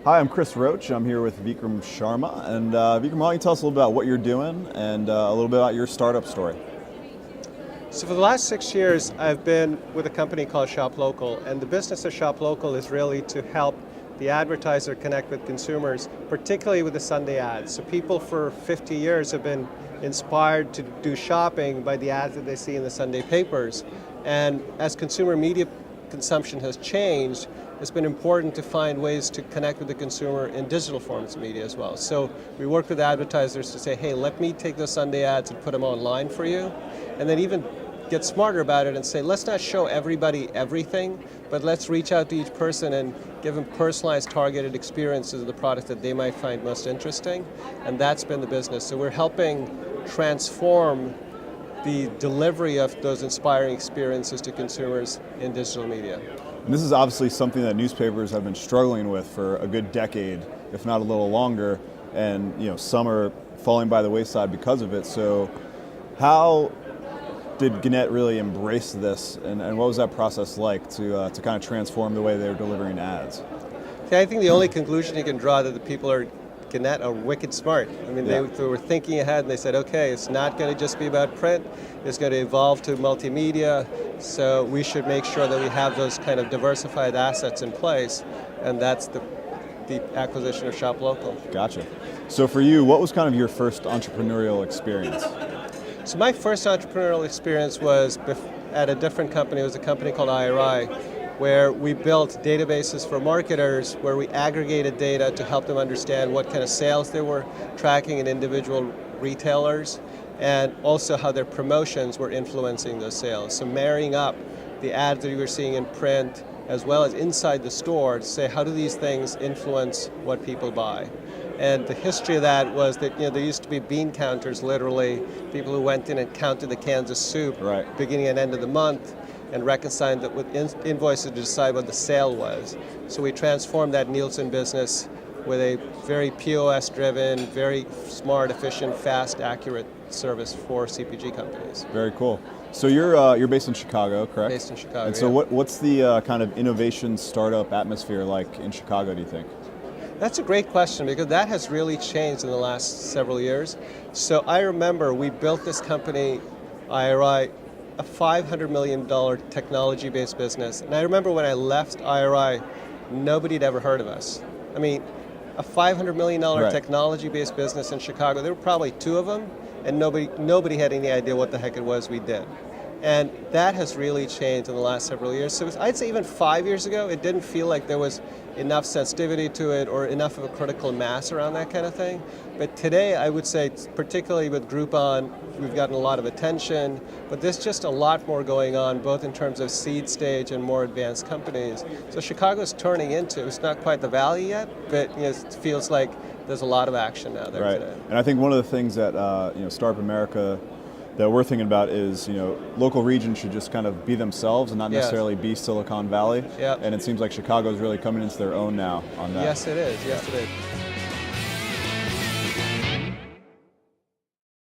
Hi, I'm Chris Roche. I'm here with Vikram Sharma. And Vikram, why don't you tell us a little bit about what you're doing and a little bit about your startup story? So for the last 6 years, I've been with a company called ShopLocal, and the business of ShopLocal is really to help the advertiser connect with consumers, particularly with the Sunday ads. So people for 50 years have been inspired to do shopping by the ads that they see in the Sunday papers. And as consumer media consumption has changed, it's been important to find ways to connect with the consumer in digital forms of media as well. So we work with advertisers to say, hey, let me take those Sunday ads and put them online for you. And then even get smarter about it and say, let's not show everybody everything, but let's reach out to each person and give them personalized, targeted experiences of the product that they might find most interesting. And that's been the business. So we're helping transform the delivery of those inspiring experiences to consumers in digital media. And this is obviously something that newspapers have been struggling with for a good decade, if not a little longer, and some are falling by the wayside because of it. So how did Gannett really embrace this, and what was that process like to kind of transform the way they were delivering ads? Okay, I think the only conclusion you can draw that the people at Gannett are wicked smart. I mean, they were thinking ahead and they said, okay, it's not going to just be about print, it's going to evolve to multimedia, so we should make sure that we have those kind of diversified assets in place, and that's the acquisition of ShopLocal. Gotcha. So for you, what was kind of your first entrepreneurial experience? So my first entrepreneurial experience was at a different company. It was a company called IRI, where we built databases for marketers, where we aggregated data to help them understand what kind of sales they were tracking in individual retailers, and also how their promotions were influencing those sales. So marrying up the ads that you were seeing in print, as well as inside the store, to say how do these things influence what people buy. And the history of that was that there used to be bean counters, literally, people who went in and counted the cans of soup beginning and end of the month, and reconciled that with invoices to decide what the sale was. So we transformed that Nielsen business with a very POS-driven, very smart, efficient, fast, accurate service for CPG companies. Very cool. So you're based in Chicago, correct? Based in Chicago. And so what's the kind of innovation startup atmosphere like in Chicago, do you think? That's a great question, because that has really changed in the last several years. So I remember we built this company, IRI, a $500 million technology-based business. And I remember when I left IRI, nobody had ever heard of us. I mean, a $500 million technology-based business in Chicago, there were probably two of them, and nobody had any idea what the heck it was we did. And that has really changed in the last several years. So I'd say even 5 years ago, it didn't feel like there was enough sensitivity to it or enough of a critical mass around that kind of thing. But today, I would say, particularly with Groupon, we've gotten a lot of attention, but there's just a lot more going on, both in terms of seed stage and more advanced companies. So Chicago's turning into, it's not quite the valley yet, but it feels like there's a lot of action now there today. And I think one of the things that Startup America that we're thinking about is, local regions should just kind of be themselves and not necessarily be Silicon Valley. And it seems like Chicago is really coming into their own now on that. Yes, it is. Yes, it is.